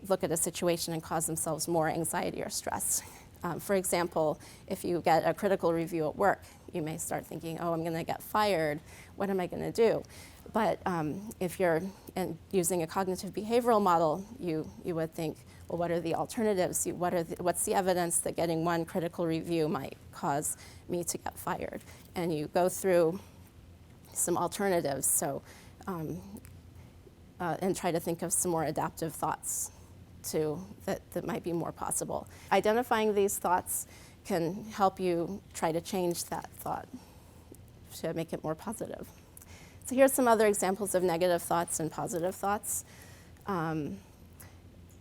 look at a situation and cause themselves more anxiety or stress. For example, if you get a critical review at work, you may start thinking, oh, I'm going to get fired. What am I going to do? But if you're using a cognitive behavioral model, you would think, well, what are the alternatives? What's the evidence that getting one critical review might cause me to get fired? And you go through some alternatives, so and try to think of some more adaptive thoughts that might be more possible. Identifying these thoughts can help you try to change that thought to make it more positive. So here's some other examples of negative thoughts and positive thoughts. And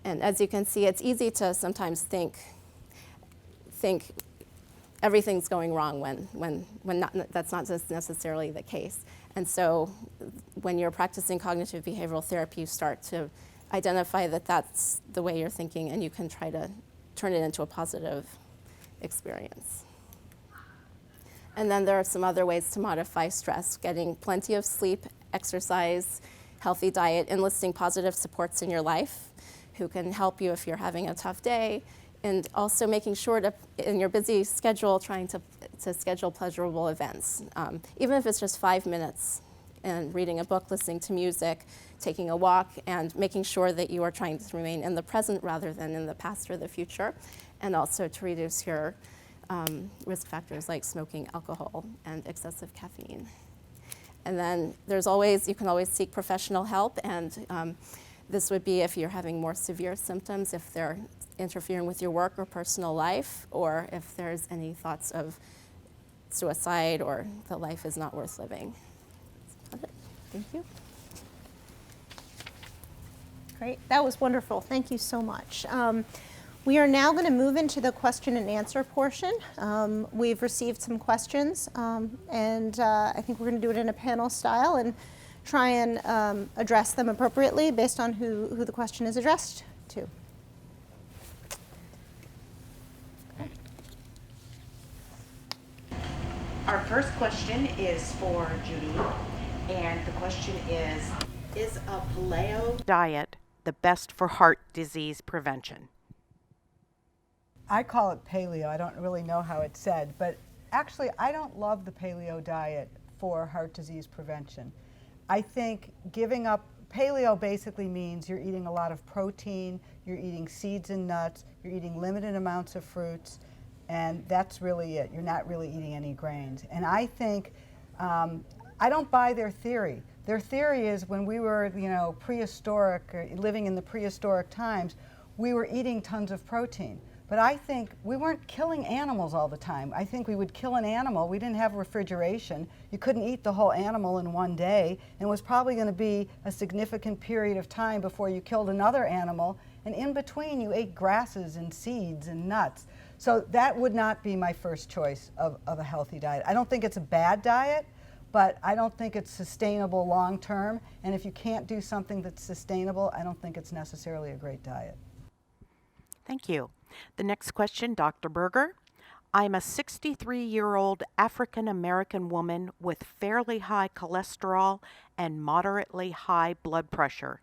as you can see, it's easy to sometimes think everything's going wrong when that's not just necessarily the case. And so when you're practicing cognitive behavioral therapy, you start to identify that that's the way you're thinking, and you can try to turn it into a positive experience. And then there are some other ways to modify stress: getting plenty of sleep, exercise, healthy diet, enlisting positive supports in your life who can help you if you're having a tough day, and also making sure to, in your busy schedule, trying to schedule pleasurable events. Even if it's just 5 minutes, and reading a book, listening to music, taking a walk, and making sure that you are trying to remain in the present rather than in the past or the future, and also to reduce your risk factors like smoking, alcohol, and excessive caffeine. And then you can always seek professional help, and this would be if you're having more severe symptoms, if they're interfering with your work or personal life, or if there's any thoughts of suicide or that life is not worth living. That's it. Thank you. Great, that was wonderful. Thank you so much. We are now going to move into the question and answer portion. We've received some questions, and I think we're going to do it in a panel style and try and address them appropriately based on who the question is addressed to. Our first question is for Judy, and the question is a paleo diet the best for heart disease prevention? I call it paleo. I don't really know how it's said, but actually I don't love the paleo diet for heart disease prevention. I think giving up paleo basically means you're eating a lot of protein, you're eating seeds and nuts, you're eating limited amounts of fruits, and that's really it. You're not really eating any grains. And I think, I don't buy their theory. Their theory is when we were, prehistoric, or living in the prehistoric times, we were eating tons of protein. But I think we weren't killing animals all the time. I think we would kill an animal. We didn't have refrigeration. You couldn't eat the whole animal in one day. And it was probably going to be a significant period of time before you killed another animal. And in between, you ate grasses and seeds and nuts. So that would not be my first choice of a healthy diet. I don't think it's a bad diet, but I don't think it's sustainable long term. And if you can't do something that's sustainable, I don't think it's necessarily a great diet. Thank you. The next question, Dr. Berger. I'm a 63-year-old African American woman with fairly high cholesterol and moderately high blood pressure.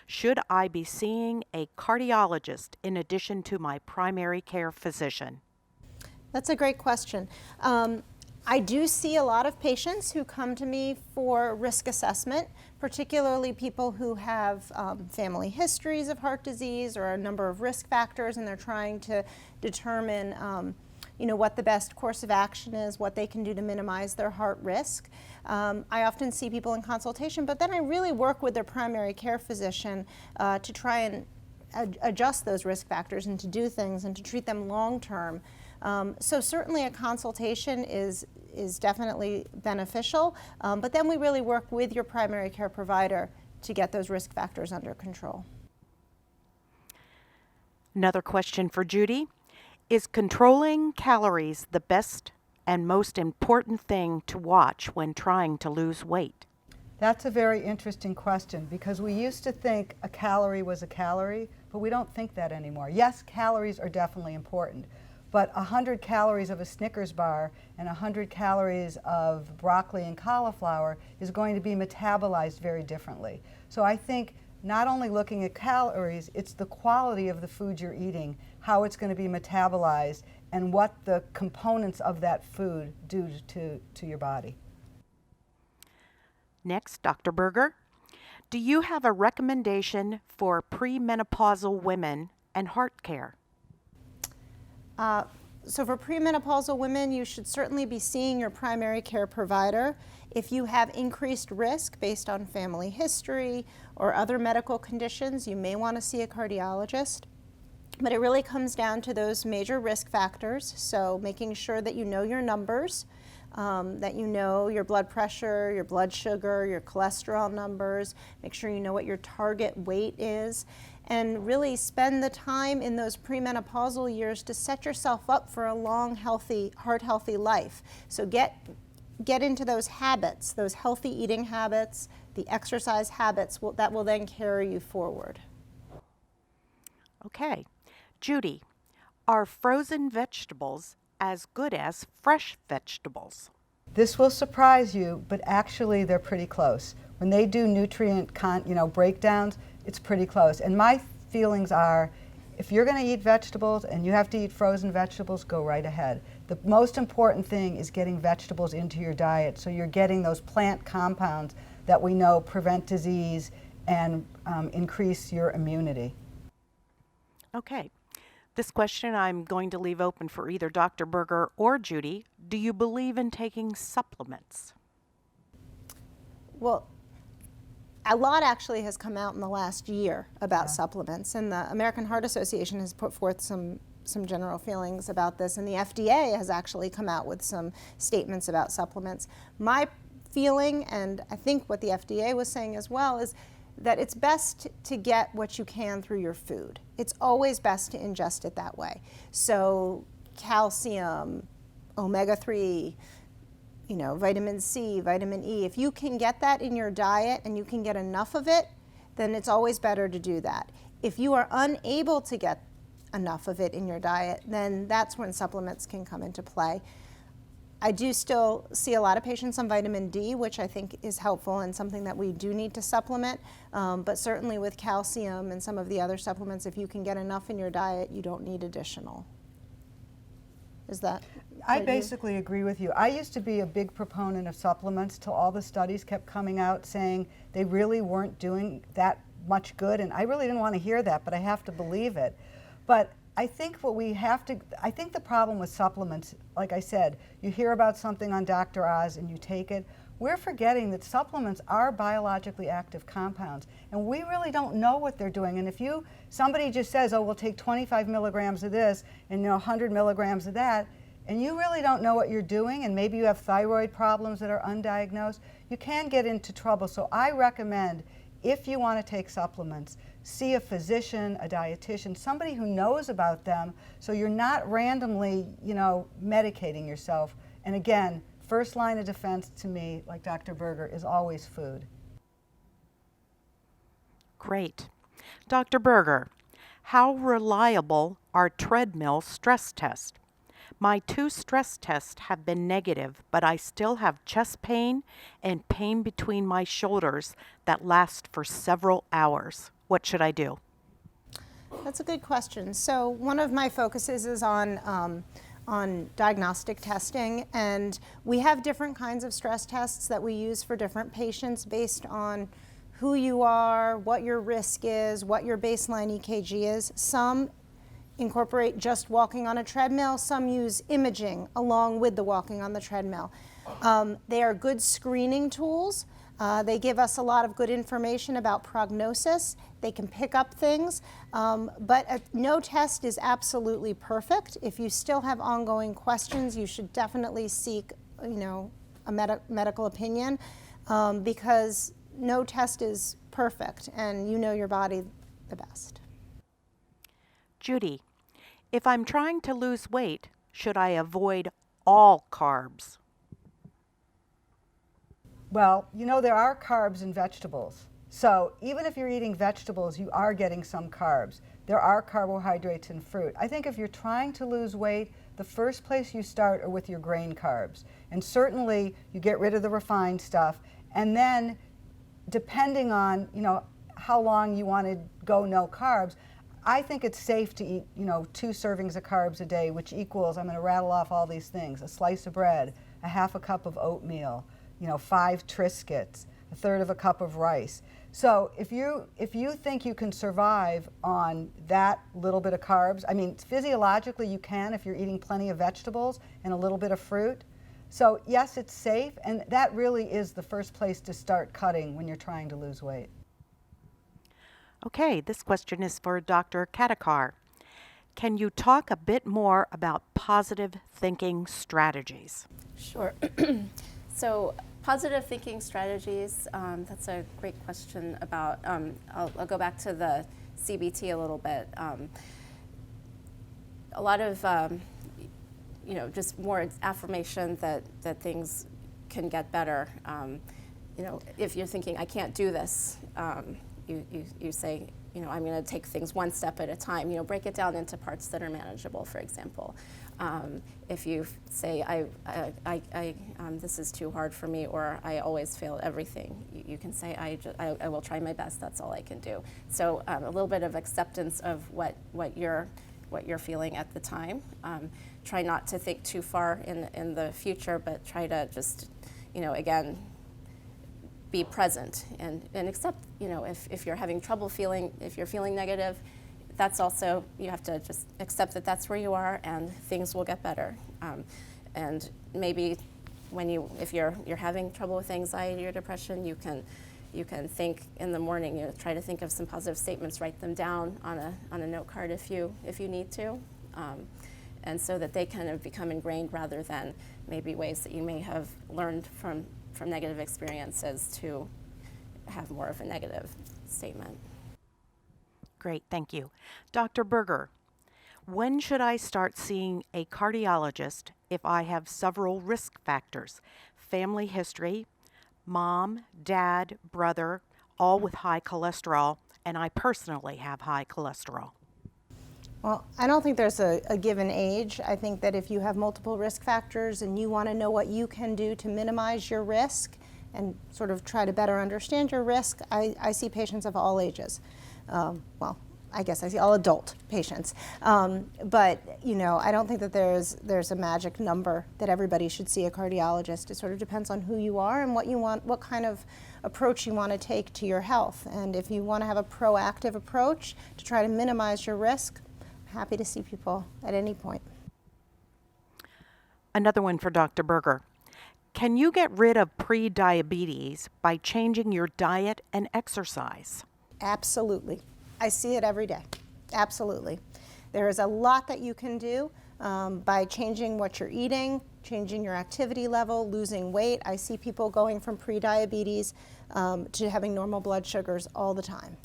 Should I be seeing a cardiologist in addition to my primary care physician? That's a great question. I do see a lot of patients who come to me for risk assessment, particularly people who have family histories of heart disease or a number of risk factors, and they're trying to determine what the best course of action is, what they can do to minimize their heart risk. I often see people in consultation, but then I really work with their primary care physician to try and adjust those risk factors and to do things and to treat them long term. So certainly a consultation is definitely beneficial, but then we really work with your primary care provider to get those risk factors under control. Another question for Judy. Is controlling calories the best and most important thing to watch when trying to lose weight? That's a very interesting question because we used to think a calorie was a calorie, but we don't think that anymore. Yes, calories are definitely important, but 100 calories of a Snickers bar and 100 calories of broccoli and cauliflower is going to be metabolized very differently. So I think not only looking at calories, it's the quality of the food you're eating, how it's going to be metabolized, and what the components of that food do to your body. Next, Dr. Berger. Do you have a recommendation for premenopausal women and heart care? So for premenopausal women, you should certainly be seeing your primary care provider. If you have increased risk based on family history or other medical conditions, you may want to see a cardiologist. But it really comes down to those major risk factors. So making sure that you know your numbers, that you know your blood pressure, your blood sugar, your cholesterol numbers, make sure you know what your target weight is, and really spend the time in those premenopausal years to set yourself up for a long, healthy, heart-healthy life. So get into those habits, those healthy eating habits, the exercise habits that will then carry you forward. Okay. Judy, are frozen vegetables as good as fresh vegetables? This will surprise you, but actually they're pretty close. When they do nutrient breakdowns, it's pretty close. And my feelings are, if you're going to eat vegetables and you have to eat frozen vegetables, go right ahead. The most important thing is getting vegetables into your diet so you're getting those plant compounds that we know prevent disease and increase your immunity. Okay. This question I'm going to leave open for either Dr. Berger or Judy. Do you believe in taking supplements? Well, a lot actually has come out in the last year about supplements, and the American Heart Association has put forth some general feelings about this, and the FDA has actually come out with some statements about supplements. My feeling, and I think what the FDA was saying as well, is that it's best to get what you can through your food. It's always best to ingest it that way. So calcium, omega-3, vitamin C, vitamin E, if you can get that in your diet and you can get enough of it, then it's always better to do that. If you are unable to get enough of it in your diet, then that's when supplements can come into play. I do still see a lot of patients on vitamin D, which I think is helpful and something that we do need to supplement. But certainly with calcium and some of the other supplements, if you can get enough in your diet, you don't need additional. Is that? I what you- basically agree with you. I used to be a big proponent of supplements till all the studies kept coming out saying they really weren't doing that much good, and I really didn't want to hear that, but I have to believe it. But I think I think the problem with supplements, like I said, you hear about something on Dr. Oz and you take it. We're forgetting that supplements are biologically active compounds, and we really don't know what they're doing. And if somebody just says, oh, we'll take 25 milligrams of this and 100 milligrams of that, and you really don't know what you're doing, and maybe you have thyroid problems that are undiagnosed, you can get into trouble. So I recommend, if you want to take supplements, see a physician, a dietitian, somebody who knows about them, so you're not randomly, medicating yourself. And again, first line of defense to me, like Dr. Berger, is always food. Great. Dr. Berger, how reliable are treadmill stress tests? My 2 stress tests have been negative, but I still have chest pain and pain between my shoulders that last for several hours. What should I do? That's a good question. So one of my focuses is on diagnostic testing, and we have different kinds of stress tests that we use for different patients based on who you are, what your risk is, what your baseline EKG is. Some incorporate just walking on a treadmill, some use imaging along with the walking on the treadmill. They are good screening tools. They give us a lot of good information about prognosis. They can pick up things, but no test is absolutely perfect. If you still have ongoing questions, you should definitely seek, a medical opinion, because no test is perfect, and you know your body the best. Judy, if I'm trying to lose weight, should I avoid all carbs? Well, there are carbs in vegetables. So even if you're eating vegetables, you are getting some carbs. There are carbohydrates in fruit. I think if you're trying to lose weight, the first place you start are with your grain carbs. And certainly you get rid of the refined stuff. And then depending on, how long you want to go no carbs, I think it's safe to eat, 2 servings of carbs a day, which equals, I'm going to rattle off all these things, a slice of bread, a half a cup of oatmeal, 5 Triscuits, a third of a cup of rice. So if you think you can survive on that little bit of carbs, physiologically you can if you're eating plenty of vegetables and a little bit of fruit. So yes, it's safe, and that really is the first place to start cutting when you're trying to lose weight. Okay, this question is for Dr. Kadakar. Can you talk a bit more about positive thinking strategies? Sure. So positive thinking strategies, that's a great question about, I'll go back to the CBT a little bit. A lot of, just more affirmation that things can get better. If you're thinking, I can't do this, you say, I'm going to take things one step at a time. Break it down into parts that are manageable, for example. If you say, this is too hard for me, or I always fail at everything, you can say, I will try my best, that's all I can do. So a little bit of acceptance of what you're feeling at the time. Try not to think too far in the future, but try to just, again, be present and accept, if you're having trouble if you're feeling negative, that's also, you have to just accept that that's where you are and things will get better. And maybe if you're having trouble with anxiety or depression, you can think in the morning, try to think of some positive statements, write them down on a note card if you need to. And so that they kind of become ingrained rather than maybe ways that you may have learned from negative experiences to have more of a negative statement. Great, thank you. Dr. Berger, when should I start seeing a cardiologist if I have several risk factors? Family history, mom, dad, brother, all with high cholesterol, and I personally have high cholesterol. Well, I don't think there's a given age. I think that if you have multiple risk factors and you want to know what you can do to minimize your risk and sort of try to better understand your risk, I see patients of all ages. I guess I see all adult patients. But you know, I don't think that there's a magic number that everybody should see a cardiologist. It sort of depends on who you are and what you want, what kind of approach you want to take to your health. And if you want to have a proactive approach to try to minimize your risk, I'm happy to see people at any point. Another one for Dr. Berger. Can you get rid of pre-diabetes by changing your diet and exercise? Absolutely. I see it every day. Absolutely. There is a lot that you can do by changing what you're eating, changing your activity level, losing weight. I see people going from pre-diabetes to having normal blood sugars all the time.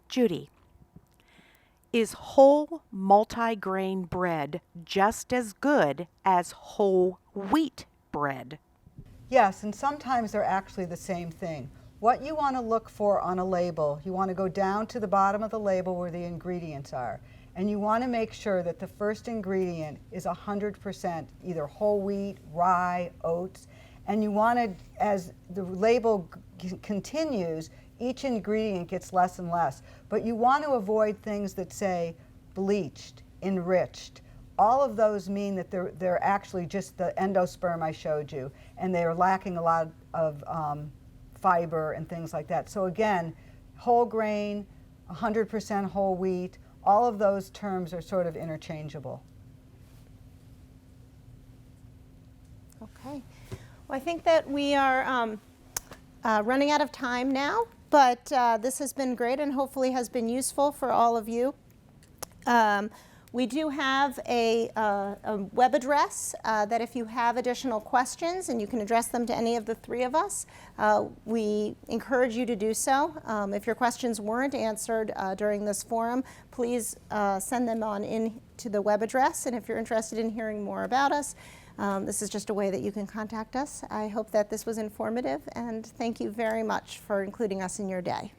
Judy, is whole multigrain bread just as good as whole wheat bread? Yes, and sometimes they're actually the same thing. What you want to look for on a label, you want to go down to the bottom of the label where the ingredients are, and you want to make sure that the first ingredient is 100% either whole wheat, rye, oats, and you want to, as the label continues, each ingredient gets less and less. But you want to avoid things that say bleached, enriched. All of those mean that they're actually just the endosperm I showed you, and they're lacking a lot of fiber and things like that. So again, whole grain, 100% whole wheat, all of those terms are sort of interchangeable. Okay. Well, I think that we are running out of time now, but this has been great and hopefully has been useful for all of you. We do have a web address that if you have additional questions, and you can address them to any of the three of us, we encourage you to do so. If your questions weren't answered during this forum, please send them on in to the web address. And if you're interested in hearing more about us, this is just a way that you can contact us. I hope that this was informative, and thank you very much for including us in your day.